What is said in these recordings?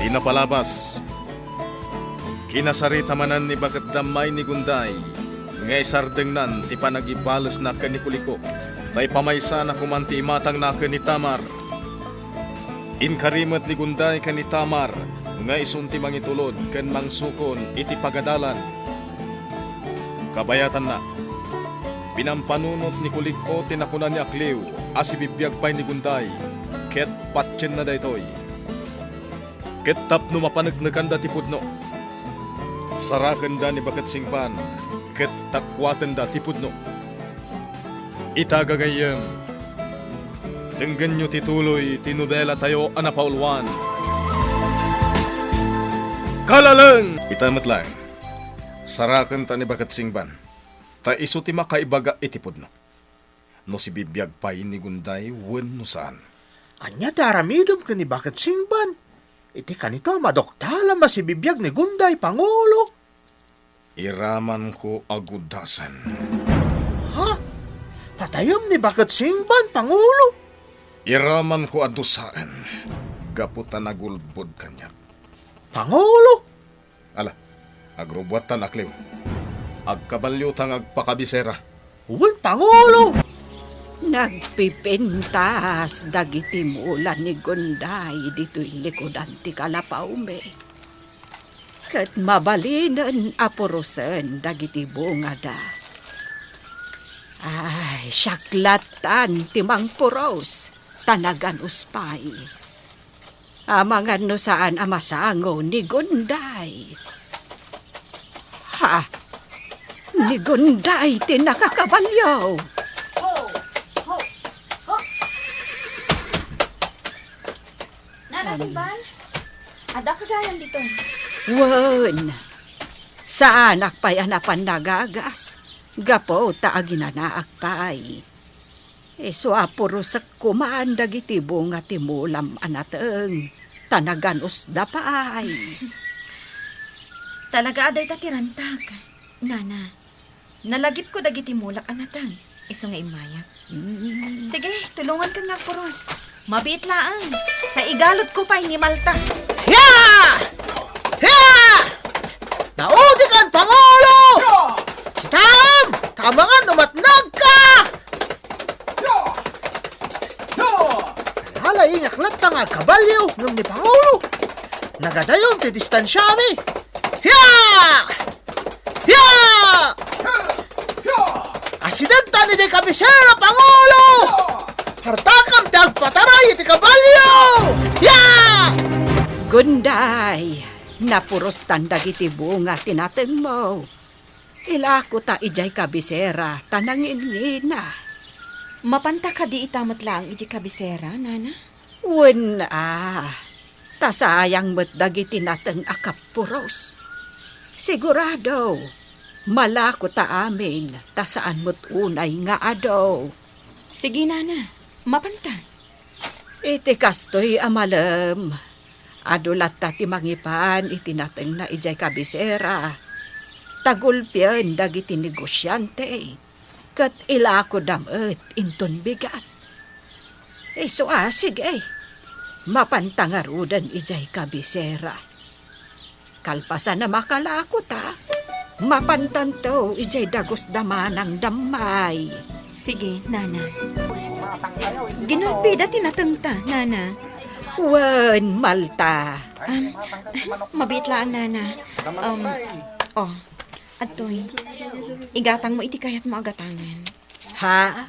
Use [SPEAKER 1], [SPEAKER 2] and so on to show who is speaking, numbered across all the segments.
[SPEAKER 1] Di napalabas. Kinasarita manan ni bakat damay ni Gunday. Ngay sardengnan ti panagibalos na kanikuliko. Tay pamaysa na kumanti imatang na ni Tamar. Inkarimat ni Gunday ni Tamar. Ngay isunti mangitulod ken mangsukon iti pagadalan. Kabayatan na. Pinampanunot ni Kuliko tinakunan ni Akliw. Asibibiyag pa'y ni Gunday. Ket patsin na daytoy. Ket tapno mapanagnagan da tipudno. Saraken da ni bakat singpan. Ket takwatan da tipudno. Itagagayem. Tenggan nyo tituloy tinubela tayo anapaulwan. Kalalang! Itamat lang. Saraken ta ni bakat singpan. Ta iso ti makaibaga itipudno. No si bibiyag pa'y ni Gunday wen no saan.
[SPEAKER 2] Anya daramidom ka ni bakat singban. Iti kanito madoktala masibibiyag ni Gunday Pangulo.
[SPEAKER 1] Iraman ko agudasan.
[SPEAKER 2] Ha? Patayom ni bakat singban Pangulo.
[SPEAKER 1] Iraman ko adusaan. Gaputan agulbod kanya.
[SPEAKER 2] Pangulo?
[SPEAKER 1] Ala, agrubuatan Akliw. Agkabalyutang agpakabisera.
[SPEAKER 2] Uwan Pangulo.
[SPEAKER 3] Nagpipintas dagiti mulan ni Gunday dito'y likodan ti kalapaume. Kat mabalinan apurusan dagiti bunga da. Ay, syaklatan ti mangpuros, tanagan uspay. Amangan no saan amasango ni Gunday. Ha? Ni Gunday ti nakakabalyaw.
[SPEAKER 4] Singban? Ada kagayam dito.
[SPEAKER 3] Wen, sa anak pa'y anapan nagagas. Gapo taaginanaak pa'y. So apuro sa kumaan dagiti bunga ti mulam anateng. Tanagan usda pa'y.
[SPEAKER 4] Talaga aday tatirantag. Nana, nalagip ko dagiti mulak anatang. Iso nga imayak. Sige, tulungan ka nga puros. Mabit laang. Naigalot ko pa'y ni Malta.
[SPEAKER 2] Ya! Ya! Naudikan Pangulo! Tam! Tamangan umatnag ka! Halay ingaklat ta nga kabalyo ng ni Pangulo. Nagadayon ti distansyami. Ya! Ya! Asidenta ni di kabisera Pangulo! Hartakam ti agpataray iti kabalyo! Ya!
[SPEAKER 3] Gunday, napuros tandagiti bunga tinateng mo. Ilako ta ijay kabisera, tanangin ngina.
[SPEAKER 4] Mapanta ka di itamat lang iji kabisera, Nana?
[SPEAKER 3] Wen tasayang mo't dagiti nateng akapuros. Sigurado, malako ta amin, tasaan mo't unay nga adaw.
[SPEAKER 4] Sige, Nana. Mapanta.
[SPEAKER 3] Iti kastoy amalam. Adulat ta ti mangipan iti nateng na ijay kabisera. Tagulpian dagiti negosyante. Kat ilako damet inton bigat. So sige. Mapantangarudan ijay kabisera. Kalpasan na makalako ta. Mapantanto ijay dagos damanang damay.
[SPEAKER 4] Sige, Nana. Ginulpi dati natengta, Nana.
[SPEAKER 3] Wen, Malta.
[SPEAKER 4] Mabit lang, Nana. Atoy. Igatang mo iti kayat mo agatangan.
[SPEAKER 3] Ha?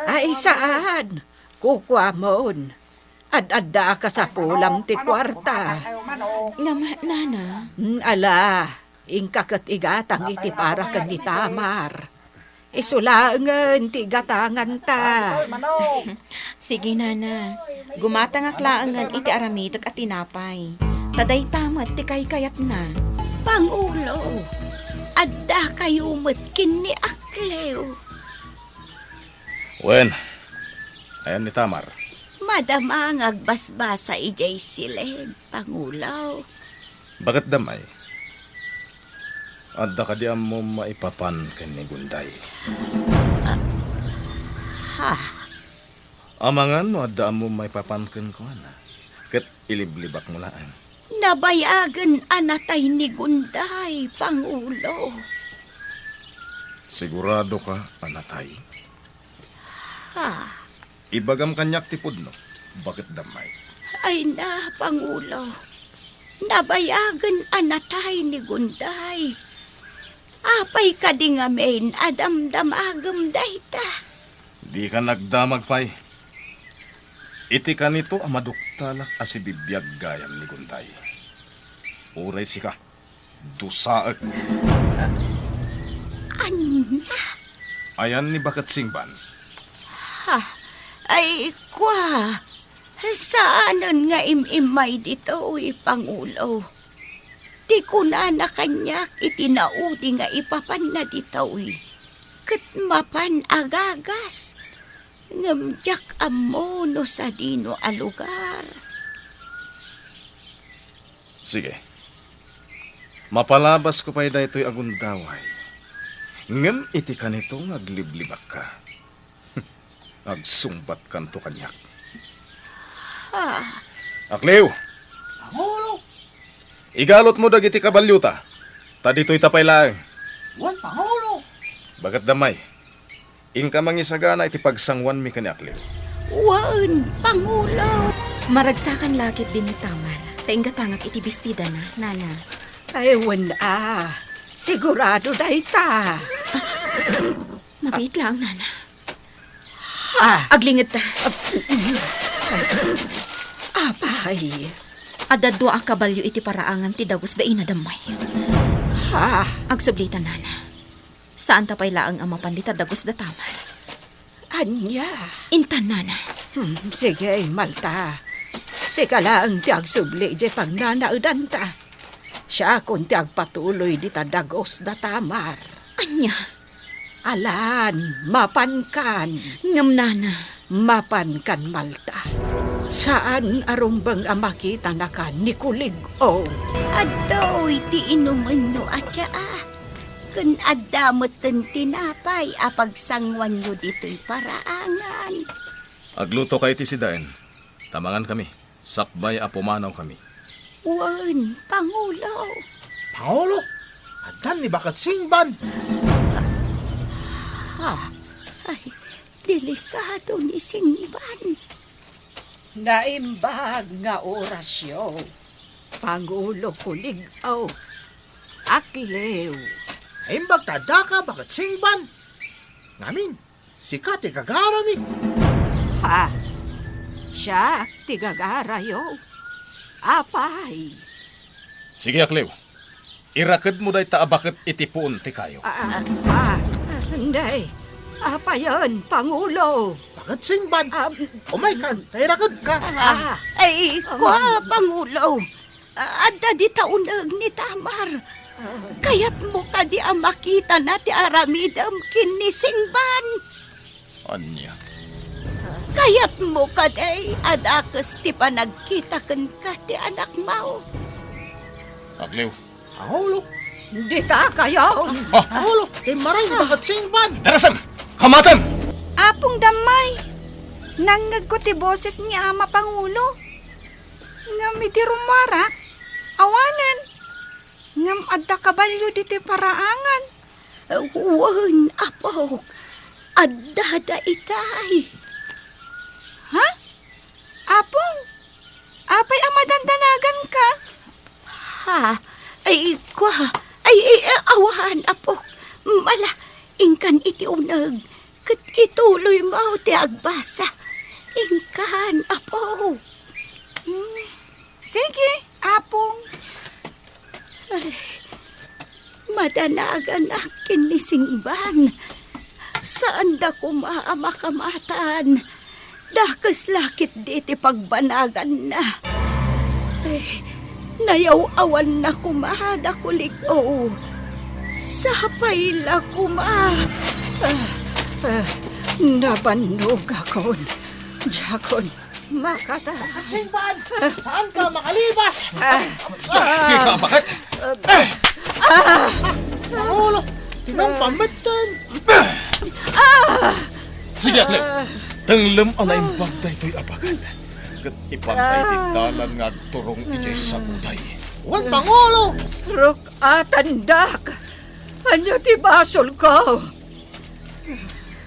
[SPEAKER 3] Ay, saan? Kukwa mon. Ad-adda ka sa pulam ti kwarta.
[SPEAKER 4] Nga, Nana.
[SPEAKER 3] Ala, ingkakat igatang iti para kang ni Tamar. Isulangan ti gatangan ta.
[SPEAKER 4] Sige, Nana. Gumatang aklaangan iti aramitek at tinapay. Taday tamat ti kayat na.
[SPEAKER 3] Pangulo, adda kayo matkin ni Aklew.
[SPEAKER 1] Wen, ayan ni Tamar.
[SPEAKER 3] Madamang agbasbasa ijay silid, Pangulo.
[SPEAKER 1] Bakit damay? Adda ka di mo maipapan ken ni Gunday.
[SPEAKER 3] Ha?
[SPEAKER 1] Amangan no adda mo maipapan ken ko na. Ket iliblibak mo laan.
[SPEAKER 3] Nabayagan anatay ni Gunday, Pangulo.
[SPEAKER 1] Sigurado ka, anatay?
[SPEAKER 3] Ha,
[SPEAKER 1] Ibagam kanyak tipod no. Bakit damay?
[SPEAKER 3] ay na, Pangulo. Nabayagan anatay ni Gunday. Apay ka di nga main, adamdamagam dayta.
[SPEAKER 1] Di ka nagdamag pay. Iti ka nito amaduktalak asibibiyag gayam ni Gunday. Uray si ka. Dusaak.
[SPEAKER 3] Anya?
[SPEAKER 1] Ayan ni Bakat Singban.
[SPEAKER 3] Ha, ay kwa. Saanan nga imimay dito, Pangulo? Di ko na kanyak itinaudi nga ipapan na dito, kat mapan agagas. Ngamjak amono sa dino a lugar.
[SPEAKER 1] Sige. Mapalabas ko pa'y daytoy agundaway. Ngem iti ka nito agliblibak ka. Agsumbat kanto kanyak.
[SPEAKER 3] Ha,
[SPEAKER 1] Aklew,
[SPEAKER 2] Pangulo!
[SPEAKER 1] igalot mo dagiti kabalyuta. Ta dito'y tapay lang.
[SPEAKER 2] Wan, Pangulo!
[SPEAKER 1] Bagat damay. Ingka mangisagana iti pagsangwan mi kani Aklew.
[SPEAKER 3] wan, Pangulo.
[SPEAKER 4] Maragsakan lakit din ni Tamar. Tainggatangak iti bestida na, nana.
[SPEAKER 3] Ay, wan sigurado dayta.
[SPEAKER 4] Mabait lang, nana.
[SPEAKER 3] Ha,
[SPEAKER 4] Aglingit ta.
[SPEAKER 3] apay.
[SPEAKER 4] Adadwa ang kabalyo iti paraangan ti dagos da inadamay.
[SPEAKER 3] Ha,
[SPEAKER 4] Agsublita, nana. Saan tapay laang ang mapandita dagos da Tamar?
[SPEAKER 3] anya.
[SPEAKER 4] Intan, nana.
[SPEAKER 3] Sige, Malta. Sika lang tiag subli di pag nanaudan ta. Siya kung tiag patuloy di ta dagos da Tamar.
[SPEAKER 4] Anya?
[SPEAKER 3] Alan, mapankan.
[SPEAKER 4] Ngam, nana.
[SPEAKER 3] Mapankan, Malta. Saan arumbang makita na ka ni Kulig-o? Adaw, iti inuman nyo atya Kun adamot tinapay, apagsangwan nyo dito'y paraangan.
[SPEAKER 1] Agluto kay ti sidaen. Tamangan kami. Sakbay apumanaw kami.
[SPEAKER 3] Wan, Pangulo.
[SPEAKER 2] Pangulo! Adan ni Bakat Singban!
[SPEAKER 3] Ha, ay, delikado ni Singban. Naimbag nga orasyo. Pangulo Kulig-o. Aklew.
[SPEAKER 2] Aimbag tada ka, Bakat Singban! Ngamin, si Kati Kagarami!
[SPEAKER 3] Ha, siya tigagarayo. Apay.
[SPEAKER 1] Sige Aklew. Irakad mo day taabakit itipuon ti kayo.
[SPEAKER 3] Hindi. Apayon, Pangulo.
[SPEAKER 2] Bakat Singban! Umay ka, tayrakad ka!
[SPEAKER 3] Ay, kwa, Pangulo. Adda di taunag ni Tamar. Kaya't mo ka di ang makita na ti aramidam kinisingban.
[SPEAKER 1] Anya.
[SPEAKER 3] Kaya't mo ka day adakas ti panagkita kan ka ti anak mo.
[SPEAKER 1] Aklew.
[SPEAKER 2] Pangulo!
[SPEAKER 3] Di ta kayo.
[SPEAKER 2] Pangulo! Kay maray ni Bakat Singban!
[SPEAKER 1] Darasam! Kamatan!
[SPEAKER 4] Apong damay. Nangag ko ti boses ni Ama Pangulo. Ngam iti rumarak. Awanan. Ngam adda kabalyo diti paraangan.
[SPEAKER 3] Wan, apo. Adada itay.
[SPEAKER 4] Ha? Apong? Apay amadandanagan ka?
[SPEAKER 3] Ha? Ay, kwa. Ay, awahan, apo. Mala, ingkan iti unag. Kat ituloy mo ti agbasa. Ingkan, apo.
[SPEAKER 4] Sige, apong.
[SPEAKER 3] Ay, madanagan akin ni Singban. Saan da kumamakamatan? Dakas lakit diti pagbanagan na. Ay, nayaw-awan na kumada Kulig-o. Sapay la kuma. Nabanog akon. Jakon, makatara.
[SPEAKER 2] Bakat Singban! Saan ka makalibas?
[SPEAKER 1] Sige ka, bakit?
[SPEAKER 2] Pangulo! Tinampamitan!
[SPEAKER 1] Sige Aklew. Tanglam ang naimbag daytoy abakan. ket ipantay di dalan nga agturong ijay sa guday.
[SPEAKER 2] Wan Pangulo!
[SPEAKER 3] Ruk atandak. Anya ti basol ko.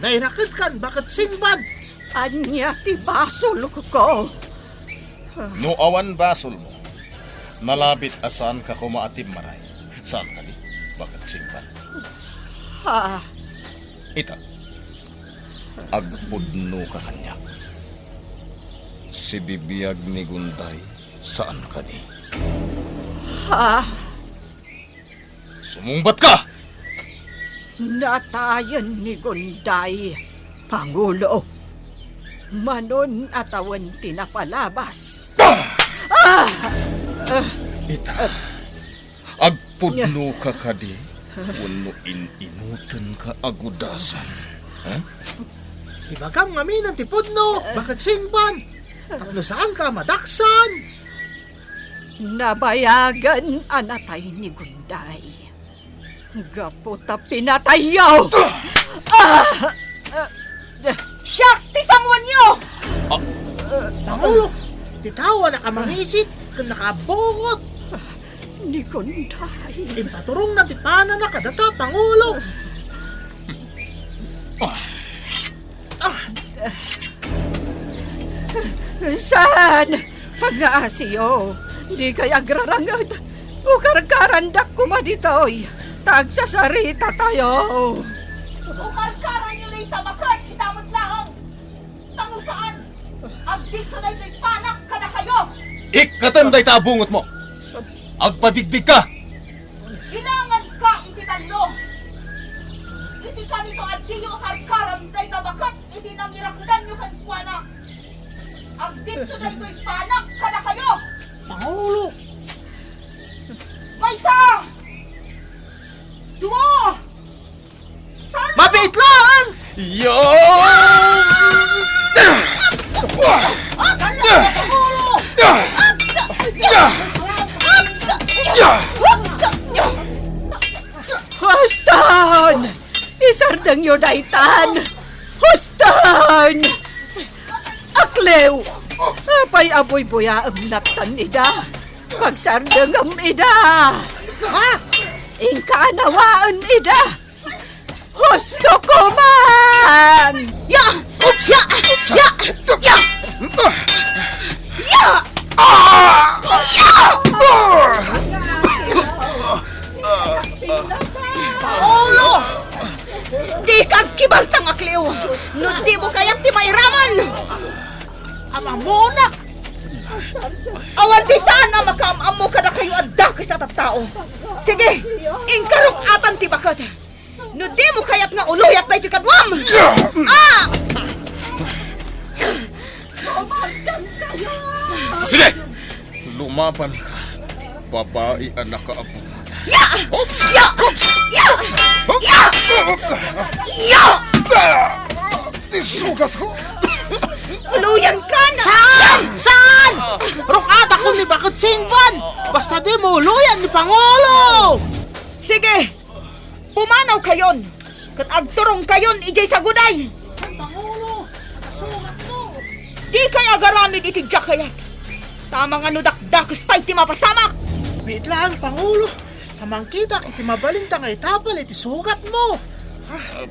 [SPEAKER 2] Nairakid kan, bakit singban?
[SPEAKER 3] Anya ti basol ko.
[SPEAKER 1] No awan basol mo, nalabit asan ka kumaatim maray. Saan ka di? Bakit singban?
[SPEAKER 3] Ha,
[SPEAKER 1] Ita, agpudno ka kanya. Si bibiyag ni Gunday, saan ka di?
[SPEAKER 3] ha,
[SPEAKER 1] Sumumbat ka!
[SPEAKER 3] natayan ni Gunday, Pangulo. Manon atawan tinapalabas.
[SPEAKER 1] Ita, agpudno ka kadi, wano inutan ka agudasan. Ha?
[SPEAKER 2] Ibagam ngamin ang tipudno, bakit singban? Tapno saan ka madaksan?
[SPEAKER 3] Nabayagan anatay ni Gunday. Gaputa pinatayaw.
[SPEAKER 4] Siyak! Tisangwan niyo!
[SPEAKER 2] Pangulo, titawa na ka mangisit, kung nakabungot.
[SPEAKER 3] Ni Gunday.
[SPEAKER 2] Impaturong na tipanan na kadata, Pangulo.
[SPEAKER 3] Saan? Pag-aasiyo. Di kaya agrarangad. Ukar-karandak kumaditoy. Tagsasarita tayo.
[SPEAKER 4] Ukarkaran niyo na itamakad, sitamot lang! Tango saan? Ang diso na ito'y panak ka na kayo!
[SPEAKER 1] Ikatanday tabungot mo! Agpabigbig ka!
[SPEAKER 4] Ilangan ka, ititalo! Iti ka nito at di yung karkaran na itamakad, iti namirakdan nyo kan kuwana! Ang diso na ito'y panak ka na kayo!
[SPEAKER 2] Pangulo,
[SPEAKER 4] Maysa! Duo!
[SPEAKER 2] mabait lang!
[SPEAKER 1] Yo!
[SPEAKER 3] Huston! Isardang yun daitan! Huston! Aklew! Apay aboy buya ang natan ida! Pagsardang ang ida!
[SPEAKER 2] Ha?
[SPEAKER 3] Ingkanawaan ida! Husto ko man! Ya! Ya! Ya! Ya! Ya!
[SPEAKER 2] Pangulo!
[SPEAKER 3] Di kag kibaltang aklew! No di mo kayat ti mayraman!
[SPEAKER 2] Amamonak!
[SPEAKER 4] Awan di sana makaamamo ka na kayo adda sa tattao. Sige, ingkarok atan ti bakat. No di mo kayat nga uluyat na iti kadwam! Ah!
[SPEAKER 1] Sige! Lumaban ka. Babae anak ka apo.
[SPEAKER 4] Ya! Ya! Ya! Ya! Ya!
[SPEAKER 1] Tisugat ko!
[SPEAKER 4] Uluyan ka na!
[SPEAKER 2] Saan? Saan? Rukada ko ni bakit singban? Basta di mo uluyan ni Pangulo!
[SPEAKER 4] Sige! Pumanaw kayon! Kat agturong kayon ijay sa guday!
[SPEAKER 2] Pangulo, nakasugat mo!
[SPEAKER 4] Di kay agaramid iti jakayat! Tamang ano dakdakos pa iti mapasamak!
[SPEAKER 2] Wait lang, Pangulo. Tamang kita iti mabalinta nga itapal iti sugat mo.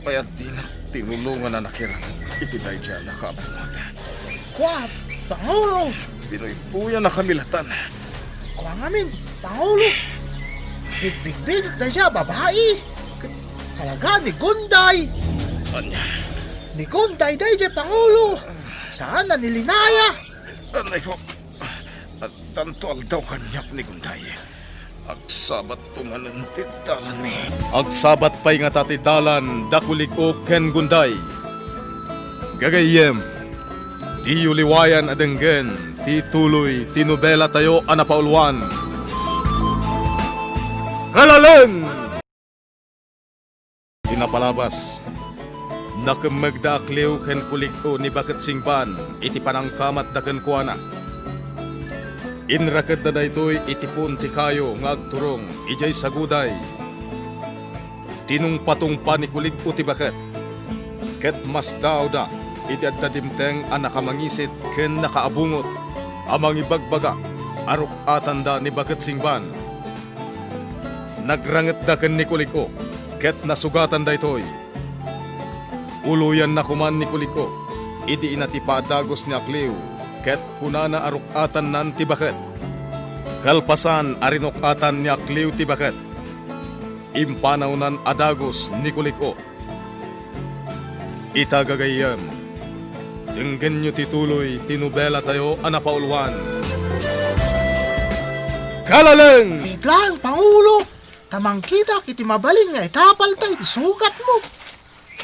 [SPEAKER 1] Payat di na tinulungan na nakirangan. Itinay dyan nakaapungat.
[SPEAKER 2] Kwa, Pangulo.
[SPEAKER 1] Pinoy puya na kamilatan.
[SPEAKER 2] Kwa ngamin, Pangulo. Bigbig na siya, babae. Talaga ni Gunday.
[SPEAKER 1] Anya,
[SPEAKER 2] Ni Gunday day dyan, Pangulo. Saan na nilinaya?
[SPEAKER 1] anay ko. At tanto daw kanyap ni Gunday. Agsabat tumanan ti dalan ni. Agsabat pa'y nga tati dalan, dakulik o ken Gunday. Gagayem, di uliwayan adenggen, ti tuloy, ti nobela tayo anapaulwan. Kalalan! Tinapalabas. Nakamagda aklew ken kulik o ni bakit singban, iti panangkamat da ken kuana. Inrakad na daytoy itipon ti kayo nga agturong ijay saguday. Tinong patong pa ni kulig o ti bakit. Ket mas daw da iti adda dimteng ang nakamangisit ken nakaabungot. amang ibagbaga, arok atanda ni Baket Singban. Nagranget da ken ni Kuliko, ket nasugatan da itoy. Uluyan na kuman ni Kuliko, iti inatipadagos ni Akliw, ket kunana arok atan nan ti Baket. Kalpasan arinok atan ni Akliw ti Baket. Impanaw nan adagos ni Kuliko. Itagagayan, tinggen nyo tituloy, tinubela tayo anapaulwan. Kalaleng!
[SPEAKER 2] Biglang, Pangulo! Tamang kita kiti mabalin nga itapal tayo iti sukat mo.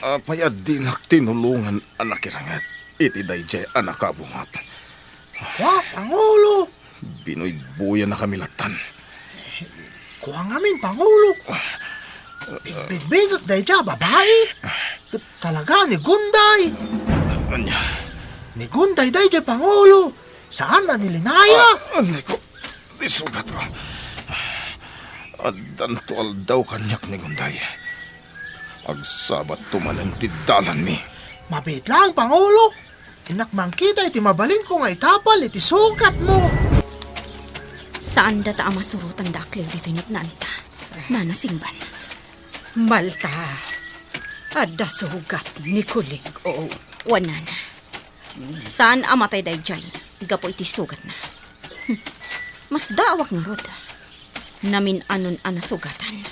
[SPEAKER 1] Apayad din tinulungan anak irangat. Iti dayjay anak kabungat.
[SPEAKER 2] Wa, Pangulo!
[SPEAKER 1] Binoy buya na kami latan.
[SPEAKER 2] Kuha ngamin, Pangulo. Bigbigak dahi dya, babae. Talaga, ni Gunday.
[SPEAKER 1] Anya?
[SPEAKER 2] Ni Gunday dahi dya, Pangulo. Saan na nilinaya?
[SPEAKER 1] Anay ko, disugat ko. Adan to aldaw kanyak ni Gunday. Agsabat tumanan ti dalan mi.
[SPEAKER 2] Mabit lang, Pangulo. Inakmang kita iti mabalin ko nga itapal iti sukat mo.
[SPEAKER 4] Saan data ang masurutan da Akliw dito niya nanta? Nana Singban.
[SPEAKER 3] Malta, adda sugat ni Kulig-o.
[SPEAKER 4] Wanana. Saan amatay dayjay? Gapo iti sugat na. Mas daawak nga rod. Namin anon ana sugatan.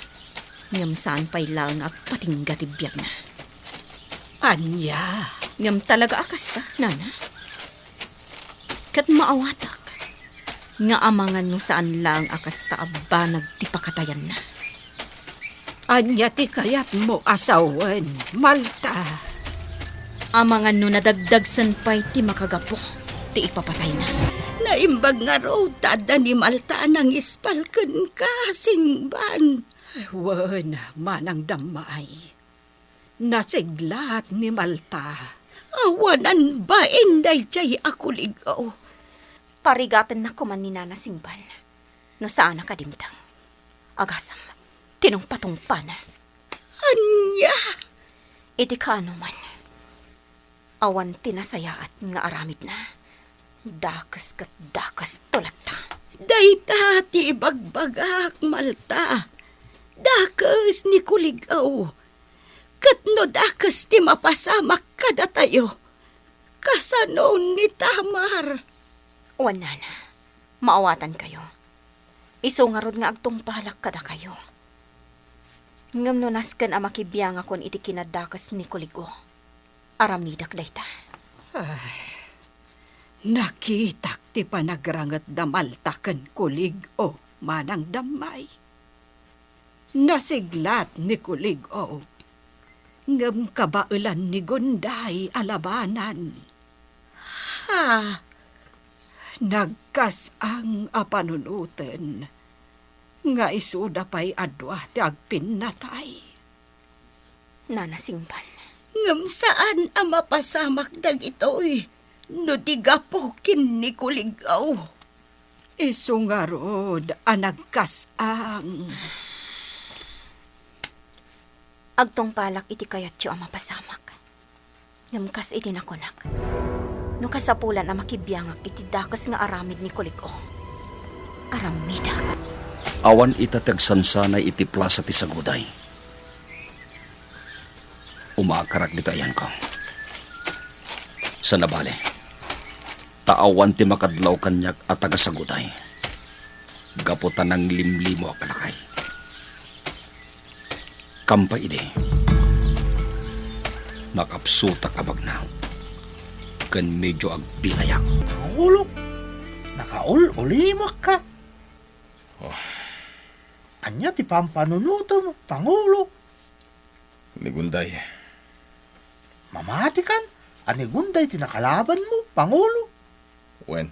[SPEAKER 4] Ngam saan pa'y lang agpatingga ti biyag na.
[SPEAKER 3] Anya,
[SPEAKER 4] Ngam talaga akas ta, nana. Kat maawatak. Nga amangan no saan lang akas ta abba nagtipakatayan na.
[SPEAKER 3] anya ti kayat mo asawan, Malta.
[SPEAKER 4] Amangan no nadagdagsan pa'y ti makagapo. Ti ipapatay na.
[SPEAKER 3] Naimbag nga raw, tada ni Malta nang ispalken ka, Singban. Wan, manang damay. Nasiglat ni Malta. Awanan ba inday jay ako ligaw?
[SPEAKER 4] Parigatan na kuman ni Nana Singban. No saan nakadimtang. Agasam, tinong pa na.
[SPEAKER 3] Anya,
[SPEAKER 4] Iti kano man. Awan tinasayaat nga aramid na. Dakas kat dakas tulat ta.
[SPEAKER 3] dayta ti ibagbagak, Malta. Dakas ni Kuligaw. Katno dakas ti mapasamak kada tayo. Kasanoon ni Tamar.
[SPEAKER 4] Wanana, maawatan kayo. Iso nga rod nga agtong palak kada kayo. Ngam no naskan ang makibiyang akon iti kinadakas ni Kuligo. Aramidak dayta.
[SPEAKER 3] Nakitak ti panagrangat da Malta ken Kulig-o, manang damay. Nasiglat ni Kulig-o. Ngam kabailan ni Gunday alabanan. Ha? Nagkas ang apanunutan. Nga isuda pa'y adwa ti agpinatay.
[SPEAKER 4] Nana Singban.
[SPEAKER 3] Ngam saan ang mapasamak dag ito'y? No di gapokin ni Kuligaw. Isungarod ang nagkas ang...
[SPEAKER 4] Agtong palak iti kayatyo ang mapasamak. Ngamkas iti nakunak. No kasapulan ang makibiyangak iti dakas nga aramid ni Kuliko. Aramidak.
[SPEAKER 5] Awan itatagsansanay iti plaza ti Saguday. Umakarak ditayan ko. Sa nabale, taawan ti makadlaw kanyak at taga Saguday. Gaputan ng limlimo a kalakay. Kampay ide. Nakapsuta kabag na. Kan medyo agbilayak.
[SPEAKER 2] Pangulo, nakaul-ulimak ka. Anya ti pampanunuto mo, Pangulo.
[SPEAKER 1] Ni Gunday,
[SPEAKER 2] Mamati kan, ani Gunday ti nakalaban mo, Pangulo.
[SPEAKER 1] wen,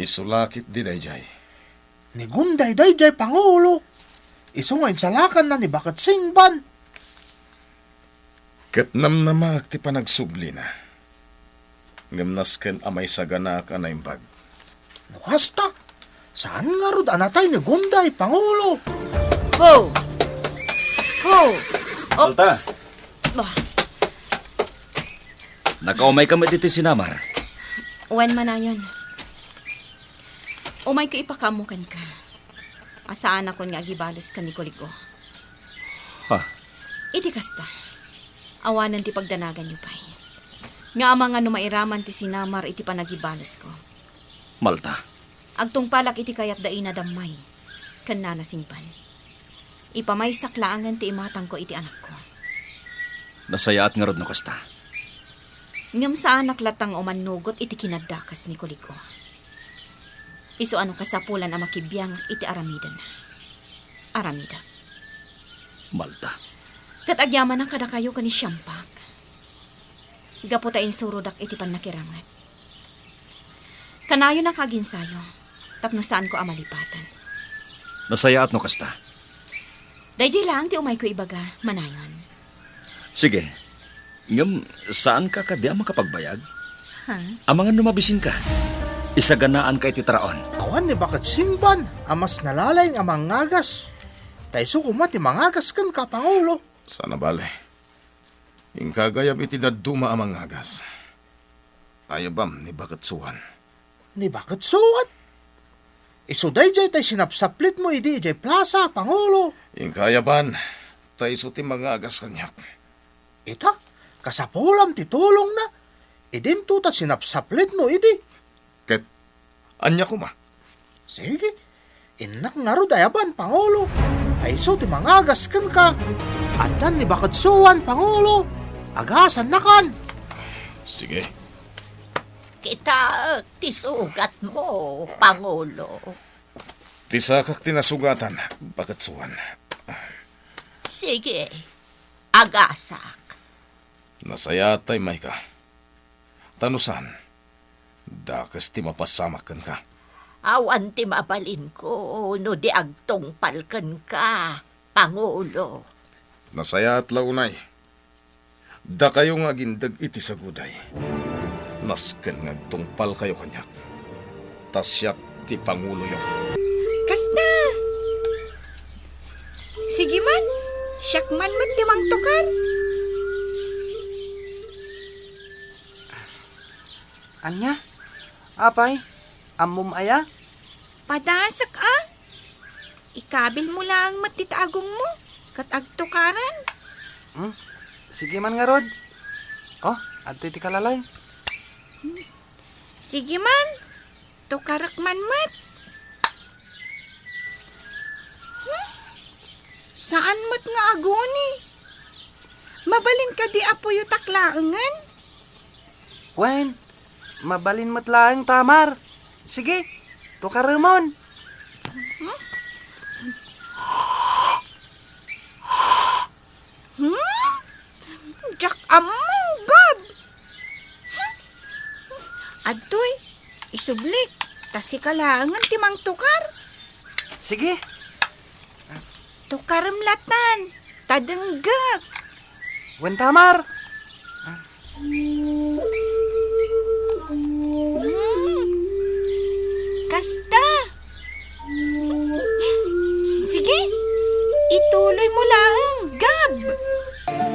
[SPEAKER 1] isulakit di dayjay.
[SPEAKER 2] Ni Gunday dayjay, Pangulo. Isungayin salakan na ni Baket Singban.
[SPEAKER 1] Ket namnamak ti panagsubli na. Ngamnasken amay sagana ka na imbag.
[SPEAKER 2] Nukasta, saan nga rod anatay ni Gunday, Pangulo?
[SPEAKER 4] Ho! Ho!
[SPEAKER 5] Malta.
[SPEAKER 4] Oops! Bah,
[SPEAKER 5] Nakaumay kami dito sinamar.
[SPEAKER 4] wen man na yun. umay ko ipakamukan ka. Asaan ako nga gibalis ka ni Kuligo.
[SPEAKER 5] Ha?
[SPEAKER 4] Iti kasta. Awanan ti pagdanagan niyo pa'y. Nga amang ano mairaman ti sinamar iti panagibalis ko.
[SPEAKER 5] Malta,
[SPEAKER 4] Agtong palak iti kayat dai na damay. Kan nanasingpan. Ipamaysak laangan ti imatang ko iti anak ko.
[SPEAKER 5] nasayaat nga rod na kosta.
[SPEAKER 4] Ngam sa anak latang umanugot iti kinadakas ni Kuligo. Iso ano kasapulan ang makibiyang iti aramidan. Aramida.
[SPEAKER 5] Malta,
[SPEAKER 4] Katagyaman ang kada kayo ka ni Siyampak. Gaputain surudak iti panakirangat. Kanayo na kaginsayo, tapno saan ko amalipatan.
[SPEAKER 5] nasayaat no kasta.
[SPEAKER 4] Dayjay lang ti umay ko ibaga, manayon.
[SPEAKER 5] Sige, ngam saan ka kadya makapagbayag?
[SPEAKER 4] Ha?
[SPEAKER 5] Amangan numabisin ka. Isaganaan ka iti taraon.
[SPEAKER 2] Awan ni bakit singban, amas nalalayng amang ngagas. Tayso kumati mangagas kan ka, Pangulo.
[SPEAKER 1] Sana bale. Ingkagayab iti daduma amang agas. Ayabam ni Bakat Suwan.
[SPEAKER 2] Ni bakit suwat? Isuday jay tay sinapsaplit mo idi jay plaza, Pangulo.
[SPEAKER 1] Ingkayaban, tayo ti mga agas kanyak.
[SPEAKER 2] Ita, kasapulam ti tulong na. Idinto ta sinapsaplit mo idi.
[SPEAKER 1] Ket, anya ko ma.
[SPEAKER 2] Sige, inak nga ro dayaban, Pangulo. Tayso ti mangagas kan ka. Andan ni bakit suwan, Pangulo. Agasan na kan.
[SPEAKER 1] Sige.
[SPEAKER 3] Kita tisugat mo, Pangulo.
[SPEAKER 1] Tisakak tinasugatan, Bakat Suwan.
[SPEAKER 3] Sige, agasak.
[SPEAKER 1] Nasayatay may ka. Tanusan, dakas ti mapasamakan ka.
[SPEAKER 3] Awan ti mabalin ko, no di agtong palken ka, Pangulo.
[SPEAKER 1] Nasayat launay. Da kayo nga gindag iti saguday. Nasken nga tungpal kayo kanyak. Tasyak ti Pangulo yo.
[SPEAKER 4] Kasta! Sige man, siyak man magdimang tukar.
[SPEAKER 6] Anya? Apay? Amum aya?
[SPEAKER 4] Padasak ah. Ikabil mo lang matitagong mo, kat agtukaran.
[SPEAKER 6] Sige man nga rod. Oh, adto iti kalalay.
[SPEAKER 4] Sige man, tukarak man mat. Saan mat nga agoni? Mabalin ka di apoyo taklaangan?
[SPEAKER 6] Wen, mabalin mo't laeng tamar. Sige, tukaremon.
[SPEAKER 4] Jak amo, gab. Adoy, isublik. Tasi kalangan timang tukar.
[SPEAKER 6] Sige,
[SPEAKER 4] Tukar mlatan. Tadenggak.
[SPEAKER 6] wen tamar.
[SPEAKER 4] Kasta. Sige, ituloy mo lang, gab.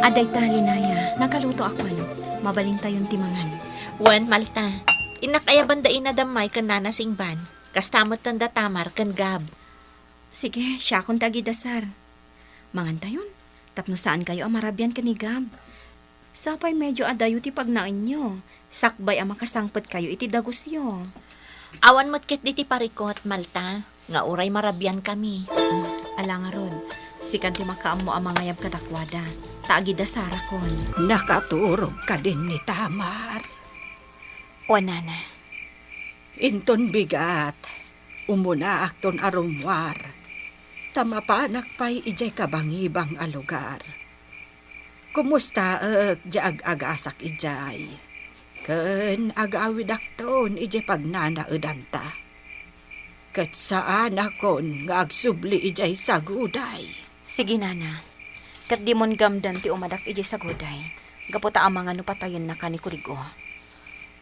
[SPEAKER 4] Aday tali naya, nakaluto akman. Mabaling tayong timangan.
[SPEAKER 7] Wen, Malta. Inakayaban da inadamay kan nanasingban. Kastamot tanda tamar kan gab.
[SPEAKER 4] Sige, siya kong tagidasar. Mangan tayon, tapno saan kayo amarabyan ka ni gab. Sapay medyo adayo ti pagnain nyo. Sakbay ang makasangpot kayo iti dagusyo.
[SPEAKER 7] Awan mo't ket diti parikot, Malta. Nga uray marabyan kami.
[SPEAKER 4] Ala nga rod, sikan ti makaam mo ang mga yab kadakwada. Taagidasara kon.
[SPEAKER 3] Nakaturog ka din ni Tamar.
[SPEAKER 4] O nana,
[SPEAKER 3] Inton bigat. Umuna akton arumwar. Tamapanak pa'y ijay kabangibang a lugar. Kumusta di ag-agasak ijay? Ken agawid akton ijay pagnanaedanta. Ket saan akon nga agsubli ijay saguday.
[SPEAKER 4] sige nana. Kat di mon gamdan ti umadak iji sa goday. Gaputa ang mga nupatayon na ka ni Kurigo.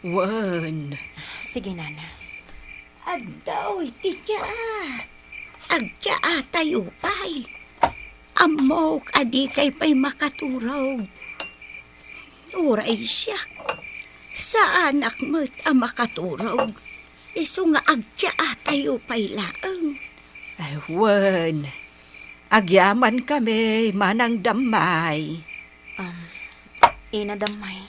[SPEAKER 3] Wen,
[SPEAKER 4] Sige nana.
[SPEAKER 3] agdaw iti agtyaa tayo pa'y. Amok adi kay pa'y makaturog. Uray siya. Saan akmet ang makaturog? Iso nga agtya tayo pa'y laang. Ay, wan. Agyaman kami, manang damay.
[SPEAKER 4] Ina damay.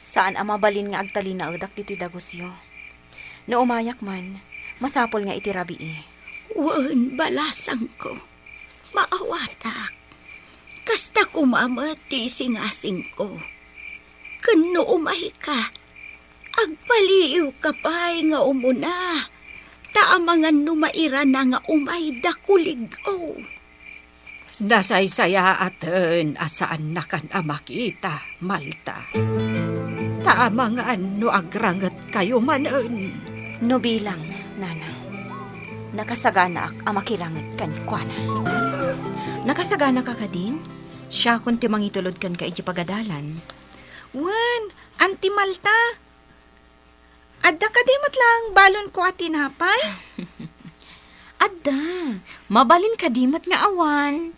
[SPEAKER 4] Saan ang mabalin nga agtali na agdak diti dagusyo? No umayak man, masapol nga itirabi
[SPEAKER 3] Wan, balasang ko. Maawatak. Kasta kumamati singasing ko. Kano umahi ka. Agpaliw ka pa'y nga umuna. Taamangan numaira na nga umay da kuligaw. Nasaysaya aten asaan na kan amakita, Malta. Taamangan no agrangat kayo manen.
[SPEAKER 4] No bilang, nana. Nakasagana ang makirangat kan kuana. Nakasagana ka din? Siya kung timangitulod kan ka iti pagadalan.
[SPEAKER 8] Wan, Auntie Malta. Adda ka di lang balon ko at tinapay?
[SPEAKER 4] Adda, mabalin ka dimat nga awan.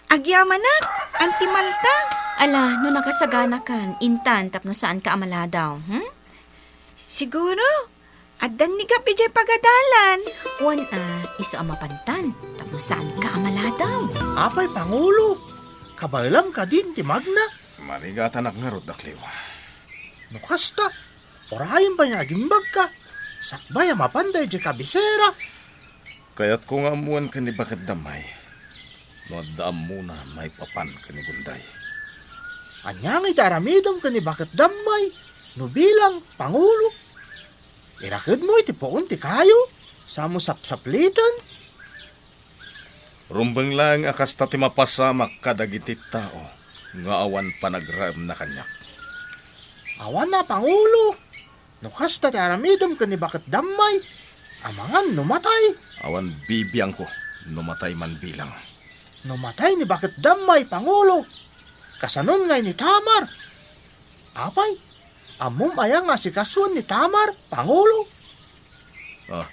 [SPEAKER 8] Agyamanak, Auntie Malta.
[SPEAKER 4] Ala, no nakasagana kan, intan tapno saan ka amala daw,
[SPEAKER 8] Siguro, addan ni kapi jay pagadalan.
[SPEAKER 4] Wan iso ang mapantan, tapno saan ka amala daw.
[SPEAKER 2] Apay, Pangulo. Kabaylam ka din, ti Magna.
[SPEAKER 1] Marigatan ak nga rod, Akliw.
[SPEAKER 2] No kasta, orayon pa niya agimbag ka. Sakbay mapanday di kabisera.
[SPEAKER 1] Kaya't kung amuan ka ni Bakit Damay, no daam muna may papan ka ni Gunday.
[SPEAKER 2] Anyang itaramidam ka ni Bakit Damay, no bilang Pangulo. Irakid mo iti poon ti kayo, sa mo sapsaplitan.
[SPEAKER 1] Rumbeng lang akas ta ti mapasamak kadagiti tao, nga awan panagram na kanyak.
[SPEAKER 2] Awan na, Pangulo. No kasta ti aramidam ka ni Bakit Damay, amangan numatay.
[SPEAKER 1] Awan bibiyang ko, numatay man bilang.
[SPEAKER 2] Numatay ni Bakit Damay, Pangulo. Kasanon ngay ni Tamar. Apay, amom aya nga si kasuan ni Tamar, Pangulo.
[SPEAKER 1] Ah,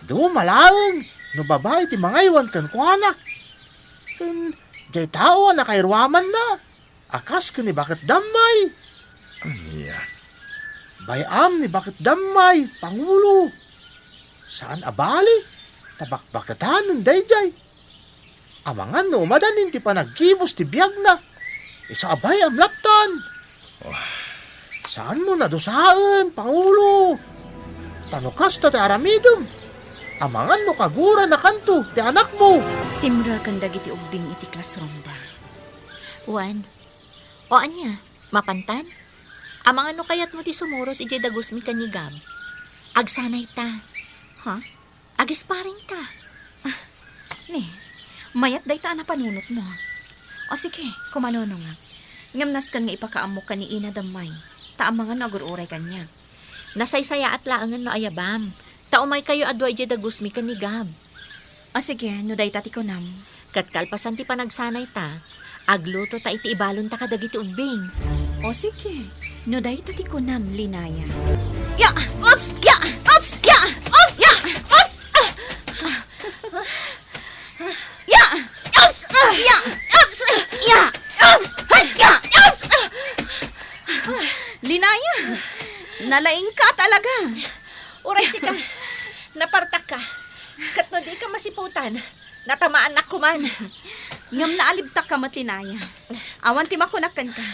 [SPEAKER 2] Do malaeng, no babae ti mga iwan kan kuana. Kan, jay tao na kairwaman na. Akas ka ni Bakit Damay.
[SPEAKER 1] aniya.
[SPEAKER 2] Bayam ni Bakit Damay, Pangulo. Saan abali? Tabakbakatan ng dayjay. Amangan no umadanin ti panagkibos ti biyag na. Isa abay amlaktan. Saan mo nadusaan, Pangulo? Tanukas ta ti aramidom. Amangan no kagura na kanto ti anak mo.
[SPEAKER 4] Simra kan dagiti ubing iti classroom da.
[SPEAKER 7] Wan. O anya, mapantan? Amang ano kayat mo ti sumurot iti dagos mi kanigam? Agsanay ta. Ha? Agisparing ta.
[SPEAKER 4] Ni, mayat day ta na panunot mo. O sige, kumanono nga. Ngamnas kan nga ipakaamok ka ni Ina Damay. Taamangan na agururay kanya.
[SPEAKER 7] Nasaysaya at laangan no ayabam. Taumay kayo adwa iti dagos mi kanigam.
[SPEAKER 4] O sige, no day tati ko nam.
[SPEAKER 7] Katkalpasan ti panagsanay ta. Agluto ta iti ibalon ta kadagiti ubing.
[SPEAKER 4] O sige, no day tati ko nam, Linaya.
[SPEAKER 7] Ya! Ops! Ya! Ops! Ya! Ops! Ya! Ops! Ya! Ops! Ya! Ops! Ya! Ops! Ya! Ops!
[SPEAKER 4] Linaya, nalaing ka talaga.
[SPEAKER 7] Uray ka. Napartak ka. Katno di ka masiputan. Natamaan na kuman.
[SPEAKER 4] Ngam naalibtak ka mat, Linaya. Awan ti makunakan ka.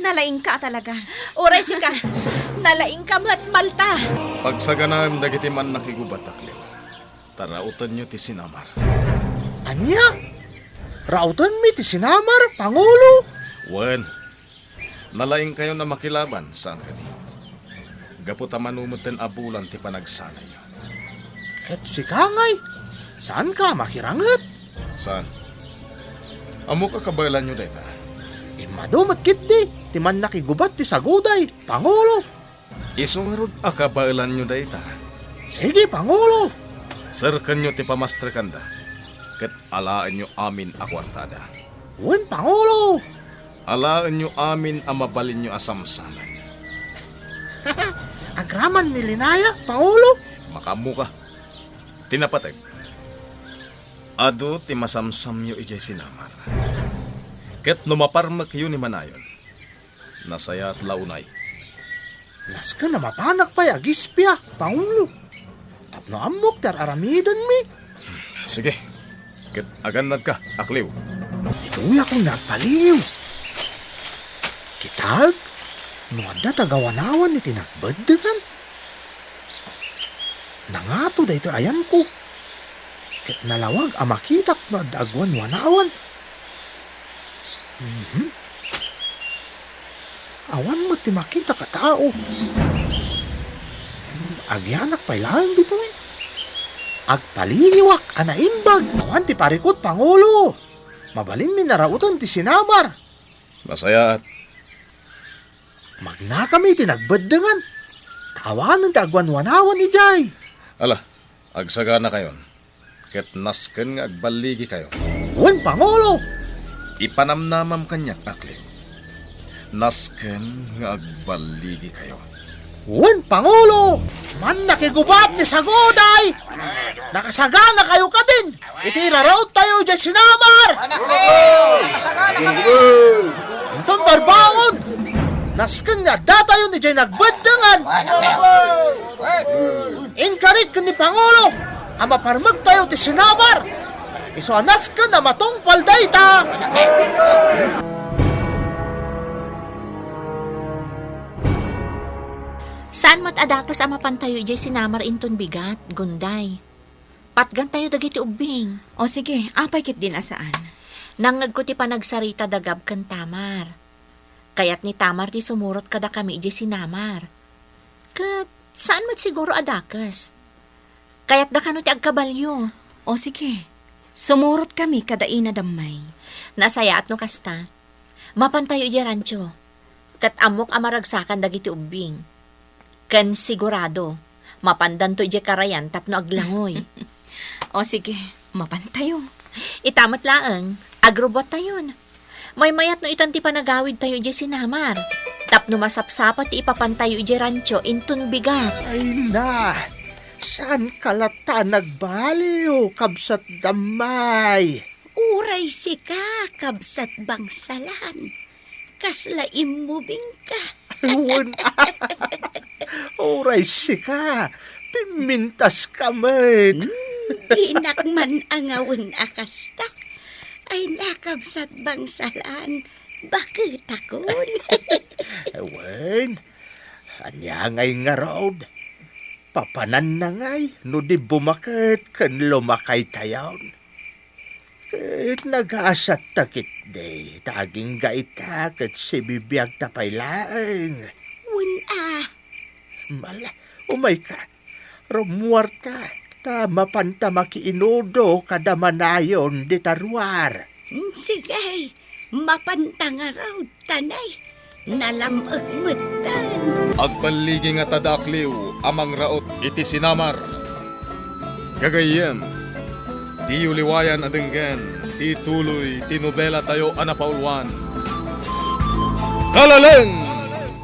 [SPEAKER 4] Nalaing ka talaga.
[SPEAKER 7] Uray ka. Nalaing ka mat Malta.
[SPEAKER 1] Pagsaganam dagiti man nakigubat, Akliw. Tarautan nyo ti sinamar.
[SPEAKER 2] Aniya? Rautan mi ti sinamar, Pangulo.
[SPEAKER 1] Wen, nalaing kayo na makilaban, saan ka di? Gaputa manumutin abulan ti panagsanay.
[SPEAKER 2] Ket si Kangay, saan ka makirangat?
[SPEAKER 1] Saan? Amo ka kabalan nyo deta?
[SPEAKER 2] Imadumat kiti, ti man nakigubat ti saguday, Pangulo.
[SPEAKER 1] Isungarod akabalan nyo deta.
[SPEAKER 2] Sige, Pangulo.
[SPEAKER 1] Serkan nyo ti pamastrikanda. Ket alaan nyo amin akwartada.
[SPEAKER 2] Wen, Pangulo.
[SPEAKER 1] Alaan nyo amin ang mabalin nyo asamsaman.
[SPEAKER 2] Agraman ni Linaya, Pangulo.
[SPEAKER 1] Makamu ka. Tinapatag. Ado ti masamsam yo ijay sinamar. Ket numaparmak yun ni Manayon. Nasaya at launay.
[SPEAKER 2] Nas ka na mapanak pa agispya, Pangulo. Tapno amok tar aramidan mi.
[SPEAKER 1] Sige, ket aganad ka, Akliw.
[SPEAKER 2] Ito'y akong nagpaliw. Kitag, nuadda tagawanawan ni tinagbaddangan. Nangato da ito ayan ko. Ket nalawag amakitak na dagwan wanawan. Awan mo ti makita ka tao. Agyanak pa ilang dito eh. Agpaliwak anaimbag. Awan ti parikot Pangulo. Mabalin mi narautan ti sinamar.
[SPEAKER 1] Masaya at
[SPEAKER 2] Magna kami tinagbaddangan. Tawanan ti agwanwanawan ijay.
[SPEAKER 1] ala, agsaga na kayon. Ket nasken nga agbaligi kayo.
[SPEAKER 2] Wan Pangulo.
[SPEAKER 1] Ipanamnamam kanyak, Akliw. Nasken nga agbaligi kayo.
[SPEAKER 2] Wan Pangulo. Man nakigubat ni Sagoday. Nakasagana kayo ka din. Itiraraot tayo dyan sinamar. Inton barbaon. Nasken nga datayo ni dyan nagbaddangan. Inkarik ni Pangulo. Ama parmag tayo ti sinamar. Iso anas ka na matong palday ta.
[SPEAKER 7] Saan mo't adakas ang mapantayo ijay sinamar inton bigat, gunday. Patgan tayo dagiti ubing.
[SPEAKER 4] O sige, apay kit din asaan.
[SPEAKER 7] Nang nagkuti pa nagsarita dagab kan Tamar. Kayat ni Tamar ti sumurot kada kami ijay sinamar. Kat saan mo't siguro adakas? Kayat da kano ti agkabalyo.
[SPEAKER 4] O sige, sumurot kami kada ina damay.
[SPEAKER 7] Nasaya at no kasta. Mapantayo ijay rancho. Kat amok amaragsakan dagiti ubing. Kan sigurado, mapandan to ijay karayan tapno aglangoy.
[SPEAKER 4] O sige, mapantayo.
[SPEAKER 7] Itamat laeng, agrobot tayon. May mayat no itan ti panagawid tayo ijay sinamar. Tapno masapsapat ti ipapantayo ijay rancho intun bigat.
[SPEAKER 2] Ay na. Saan kalata nagbaliw, kabsat damay?
[SPEAKER 3] Uray si ka, kabsat bangsalan. Kasla imubing ka.
[SPEAKER 2] Wan. Oray sika. Pimintas kamet.
[SPEAKER 3] Pinakman angawin akasta. Ay nakabsat bangsalan. Bakit akon?
[SPEAKER 2] Wan. Anya ngay nga road. Papanan na ngay. No di bumakat kan lumakay tayon. Kat nag-asat takit day. Taging gaita kat si bibiyag tapaylaeng. Mala, umay ka. Rumuarta. Tama panta makiinudo kada manayon di tarwar.
[SPEAKER 3] Sige, mapantanga raw tanay. Nalamagmutan.
[SPEAKER 1] Agbaligi nga tadakliw, amang raot iti sinamar. Gagayem, ti uliwayan adenggen, ti tuloy, ti nobela tayo anapaulwan. Kalaleng!